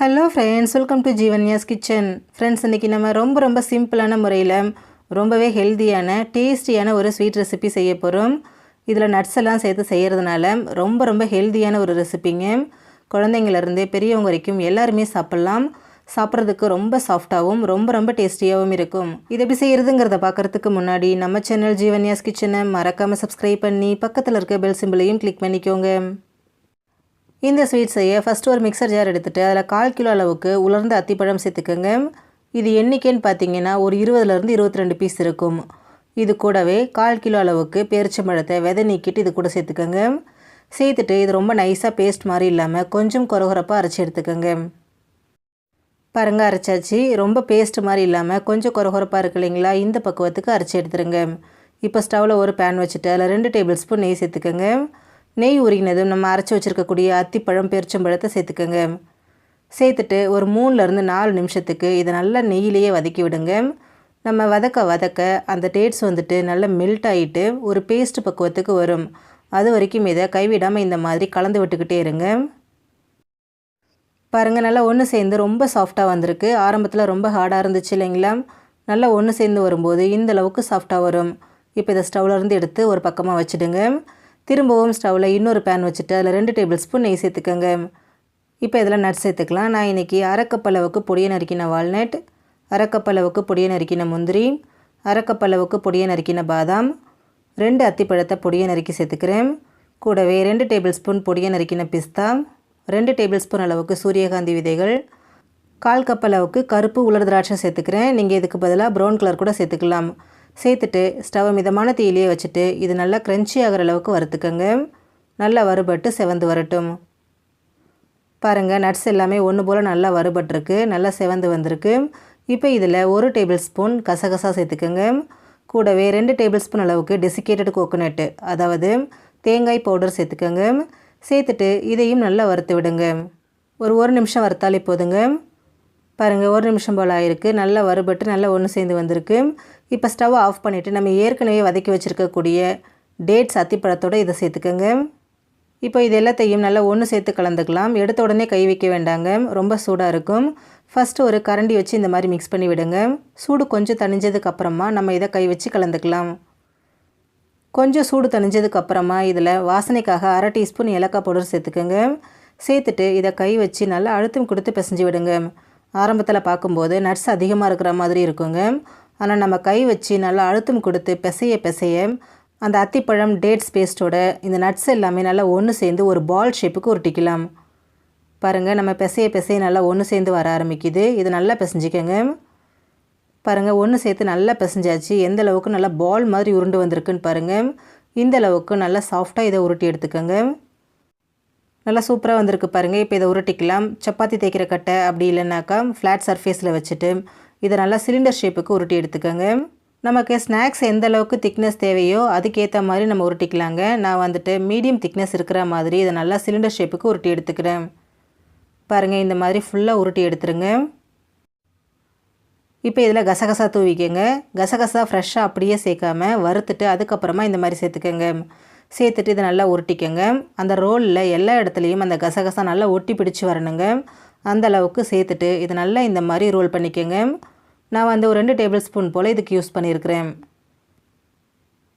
Hello friends, welcome to Jeevanya's kitchen. Friends, இன்றைக்கி நம்ம ரொம்ப சிம்பிளான முறையில் ரொம்பவே ஹெல்த்தியான டேஸ்டியான ஒரு ஸ்வீட் ரெசிபி செய்ய போகிறோம். இதில் நட்ஸ் எல்லாம் சேர்த்து செய்கிறதுனால ரொம்ப ஹெல்த்தியான ஒரு ரெசிபிங்க. குழந்தைங்கள்லேருந்து பெரியவங்க வரைக்கும் எல்லாருமே சாப்பிட்லாம். சாப்பிட்றதுக்கு ரொம்ப சாஃப்டாகவும் ரொம்ப டேஸ்டியாகவும் இருக்கும். இது எப்படி செய்கிறதுங்கிறத பார்க்குறதுக்கு முன்னாடி நம்ம சேனல் ஜீவன்யாஸ் கிச்சனை மறக்காமல் சப்ஸ்கிரைப் பண்ணி பக்கத்தில் இருக்க பெல் சிம்பிளையும் கிளிக் பண்ணிக்கோங்க. இந்த ஸ்வீட் செய்ய ஃபஸ்ட்டு ஒரு மிக்சர் ஜார் எடுத்துகிட்டு அதில் 1/4 கிலோ அளவுக்கு உலர்ந்த அத்திப்பழம் சேர்த்துக்கோங்க. இது எண்ணிக்கைன்னு பார்த்தீங்கன்னா ஒரு 20லேருந்து 22 பீஸ் இருக்கும். இது கூடவே 1/4 கிலோ அளவுக்கு பேரிச்சம்பழத்தை விதை நீக்கிட்டு இது கூட சேர்த்துக்கோங்க. சேர்த்துட்டு இது ரொம்ப நைஸாக பேஸ்ட் மாதிரி இல்லாமல் கொஞ்சம் கொரகொரப்பாக அரைச்சி எடுத்துக்கோங்க. பாருங்க, அரைச்சாச்சு. ரொம்ப பேஸ்ட் மாதிரி இல்லாமல் கொஞ்சம் கொரகொரப்பாக இருக்கு இல்லைங்களா, இந்த பக்குவத்துக்கு அரைச்சி எடுத்துருங்க. இப்போ ஸ்டவ்வில் ஒரு பேன் வச்சுட்டு அதில் 2 டேபிள் ஸ்பூன் நெய் சேர்த்துக்கோங்க. நெய் உருகினதும் நம்ம அரைச்சி வச்சுருக்கக்கூடிய அத்திப்பழம் பேரிச்சம்பழத்தை சேர்த்துக்கோங்க. சேர்த்துட்டு ஒரு 3லேருந்து 4 நிமிஷத்துக்கு இதை நல்லா நெய்யிலேயே வதக்கி விடுங்க. நம்ம வதக்க அந்த டேட்ஸ் வந்துட்டு நல்லா மெல்ட் ஆகிட்டு ஒரு பேஸ்ட் பக்குவத்துக்கு வரும். அது வரைக்கும் இதை கைவிடாமல் இந்த மாதிரி கலந்து விட்டுக்கிட்டே இருங்க. பாருங்கள், நல்லா ஒன்று சேர்ந்து ரொம்ப சாஃப்டாக வந்திருக்கு. ஆரம்பத்தில் ரொம்ப ஹார்டாக இருந்துச்சு இல்லைங்களா, நல்லா ஒன்று சேர்ந்து வரும்போது இந்த அளவுக்கு சாஃப்டாக வரும். இப்போ இதை ஸ்டவ்லேருந்து எடுத்து ஒரு பக்கமாக வச்சுடுங்க. திரும்பவும் ஸ்டவ்வில் இன்னொரு பேன் வச்சுட்டு அதில் 2 டேபிள் ஸ்பூன் நெய் சேர்த்துக்கோங்க. இப்போ இதில் நட்ஸ் சேர்த்துக்கலாம். நான் இன்றைக்கி 1/2 கப் அளவுக்கு பொடியை நறுக்கின வால்நட், 1/2 கப் அளவுக்கு பொடியை நறுக்கின முந்திரி, 1/2 கப் அளவுக்கு பொடியை நறுக்கின பாதாம், 2 அத்திப்பழத்தை பொடியை நறுக்கி சேர்த்துக்கிறேன். கூடவே 2 டேபிள் ஸ்பூன் பொடியை நறுக்கின பிஸ்தா, 2 டேபிள் ஸ்பூன் அளவுக்கு சூரியகாந்தி விதைகள், 1/4 கப் அளவுக்கு கருப்பு உலர் திராட்சை சேர்த்துக்கிறேன். நீங்கள் இதுக்கு பதிலாக ப்ரௌன் கலர் கூட சேர்த்துக்கலாம். சேர்த்துட்டு ஸ்டவ் மிதமான தீயிலேயே வச்சுட்டு இது நல்லா க்ரன்ச்சி ஆகிற அளவுக்கு வறுத்துக்கோங்க. நல்லா வறுபட்டு செவந்து வரட்டும். பாருங்கள், நட்ஸ் எல்லாமே ஒன்று போல் நல்லா வறுபட்டுருக்கு, நல்லா செவந்து வந்திருக்கு. இப்போ இதில் 1 டேபிள் ஸ்பூன் கசகசா சேர்த்துக்கோங்க. கூடவே 2 டேபிள் ஸ்பூன் அளவுக்கு டெசிகேட்டட் கோகோனட்டு, அதாவது தேங்காய் பவுடர் சேர்த்துக்கோங்க. சேர்த்துட்டு இதையும் நல்லா வறுத்து விடுங்க. ஒரு நிமிஷம் வறுத்தாலே போதுங்க. பாருங்கள், 1 நிமிஷம் போல் ஆகிருக்கு. நல்லா வறுபட்டு நல்லா ஒன்று சேர்ந்து வந்திருக்கு. இப்போ ஸ்டவ் ஆஃப் பண்ணிவிட்டு நம்ம ஏற்கனவே வதக்கி வச்சுருக்கக்கூடிய டேட்ஸ் அத்திப்பழத்தோடு இதை சேர்த்துக்கோங்க. இப்போ இது எல்லாத்தையும் நல்லா ஒன்று சேர்த்து கலந்துக்கலாம். எடுத்த உடனே கை வைக்க வேண்டாங்க, ரொம்ப சூடாக இருக்கும். ஃபஸ்ட்டு ஒரு கரண்டி வச்சு இந்த மாதிரி மிக்ஸ் பண்ணி விடுங்க. சூடு கொஞ்சம் தணிஞ்சதுக்கப்புறமா நம்ம இதை கை வச்சு கலந்துக்கலாம். கொஞ்சம் சூடு தணிஞ்சதுக்கப்புறமா இதில் வாசனைக்காக 1/2 டீஸ்பூன் ஏலக்காய் பவுடர் சேர்த்துக்கோங்க. சேர்த்துட்டு இதை கை வச்சு நல்லா அழுத்தம் கொடுத்து பிசைஞ்சு விடுங்க. ஆரம்பத்தில் பார்க்கும்போது நட்ஸ் அதிகமாக இருக்கிற மாதிரி இருக்குங்க. ஆனால் நம்ம கை வச்சு நல்லா அழுத்தம் கொடுத்து பிசைய அந்த அத்திப்பழம் டேட்ஸ் பேஸ்ட்டோட இந்த நட்ஸ் எல்லாமே நல்லா ஒன்று சேர்ந்து ஒரு பால் ஷேப்புக்கு உருட்டிக்கலாம். பாருங்கள், நம்ம பிசைய நல்லா ஒன்று சேர்ந்து வர ஆரம்பிக்குது. இது நல்லா பிசைஞ்சிக்கோங்க. பாருங்கள், ஒன்று சேர்த்து நல்லா பிசைஞ்சாச்சு. எந்த அளவுக்கு நல்லா பால் மாதிரி உருண்டு வந்திருக்குன்னு பாருங்கள். இந்த அளவுக்கு நல்லா சாஃப்டாக இதை உருட்டி எடுத்துக்கோங்க. நல்லா சூப்பராக வந்திருக்கு பாருங்கள். இப்போ இதை உருட்டிக்கலாம். சப்பாத்தி தேய்க்கிற கட்டை அப்படி இல்லைனாக்கா ஃப்ளாட் சர்ஃபேஸில் வச்சுட்டு இதை நல்லா சிலிண்டர் ஷேப்புக்கு உருட்டி எடுத்துக்கோங்க. நமக்கு ஸ்நாக்ஸ் எந்த அளவுக்கு திக்னஸ் தேவையோ அதுக்கேற்ற மாதிரி நம்ம உருட்டிக்கலாங்க. நான் வந்துட்டு மீடியம் திக்னஸ் இருக்கிற மாதிரி இதை நல்லா சிலிண்டர் ஷேப்புக்கு உருட்டி எடுத்துக்கிறேன். பாருங்கள், இந்த மாதிரி ஃபுல்லாக உருட்டி எடுத்துருங்க. இப்போ இதில் கசகசா தூவிக்கங்க. கசகசா ஃப்ரெஷ்ஷாக அப்படியே சேர்க்காமல் வறுத்துட்டு அதுக்கப்புறமா இந்த மாதிரி சேர்த்துக்கோங்க. சேர்த்துட்டு இதை நல்லா உருட்டிக்கங்க. அந்த ரோலில் எல்லா இடத்துலையும் அந்த கசகசா நல்லா ஒட்டி பிடிச்சி வரணுங்க. அந்த அளவுக்கு சேர்த்துட்டு இதை நல்லா இந்த மாதிரி ரோல் பண்ணிக்கோங்க. நான் வந்து ஒரு 2 டேபிள் ஸ்பூன் போல் இதுக்கு யூஸ் பண்ணியிருக்கிறேன்.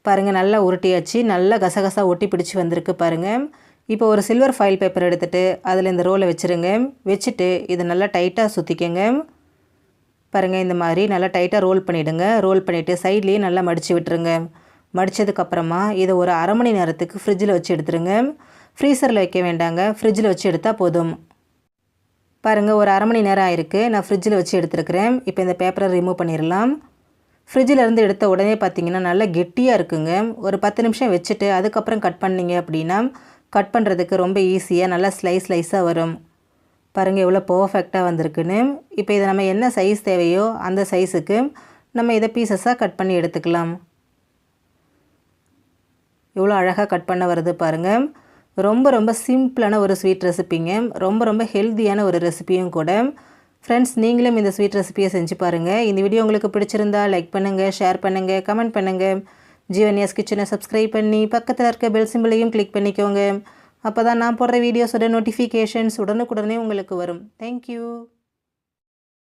பாருங்கள், நல்லா உருட்டியாச்சு. நல்லா கசகசா ஒட்டி பிடிச்சி வந்திருக்கு பாருங்கள். இப்போ ஒரு சில்வர் ஃபாயில் பேப்பர் எடுத்துகிட்டு அதில் இந்த ரோலை வச்சுருங்க. வச்சுட்டு இதை நல்லா டைட்டாக சுற்றிக்கங்க. பாருங்கள், இந்த மாதிரி நல்லா டைட்டாக ரோல் பண்ணிவிடுங்க. ரோல் பண்ணிவிட்டு சைட்லேயே நல்லா மடித்து விட்டுருங்க. மடித்ததுக்கப்புறமா இதை ஒரு 1/2 மணி நேரத்துக்கு ஃப்ரிட்ஜில் வச்சு எடுத்துருங்க. ஃப்ரீசரில் வைக்க வேண்டாங்க, ஃப்ரிட்ஜில் வச்சு எடுத்தால் போதும். பாருங்கள், ஒரு 1/2 மணி நேரம் ஆயிருக்கு. நான் ஃப்ரிட்ஜில் வச்சு எடுத்துருக்கிறேன். இப்போ இந்த பேப்பரை ரிமூவ் பண்ணிடலாம். ஃப்ரிட்ஜிலேருந்து எடுத்த உடனே பார்த்திங்கன்னா நல்லா கெட்டியாக இருக்குங்க. ஒரு 10 நிமிஷம் வச்சுட்டு அதுக்கப்புறம் கட் பண்ணிங்க அப்படின்னா கட் பண்ணுறதுக்கு ரொம்ப ஈஸியாக நல்லா ஸ்லைஸாக வரும். பாருங்கள், எவ்வளோ பர்ஃபெக்டாக வந்திருக்குன்னு. இப்போ இதை நம்ம என்ன சைஸ் தேவையோ அந்த சைஸுக்கு நம்ம இதை பீசஸாக கட் பண்ணி எடுத்துக்கலாம். எவ்வளோ அழகாக கட் பண்ண வருது பாருங்கள். ரொம்ப சிம்பிளான ஒரு ஸ்வீட் ரெசிபிங்க. ரொம்ப ஹெல்த்தியான ஒரு ரெசிபியும் கூட. ஃப்ரெண்ட்ஸ், நீங்களும் இந்த ஸ்வீட் ரெசிபியை செஞ்சு பாருங்கள். இந்த வீடியோ உங்களுக்கு பிடிச்சிருந்தா லைக் பண்ணுங்கள், ஷேர் பண்ணுங்கள், கமெண்ட் பண்ணுங்கள். ஜீவன்யாஸ் கிச்சனை சப்ஸ்கிரைப் பண்ணி பக்கத்தில் இருக்க பெல் சிம்பிளையும் கிளிக் பண்ணிக்கோங்க. அப்போ தான் நான் போடுற வீடியோஸோட நோட்டிஃபிகேஷன்ஸ் உடனுக்குடனே உங்களுக்கு வரும். தேங்க்யூ.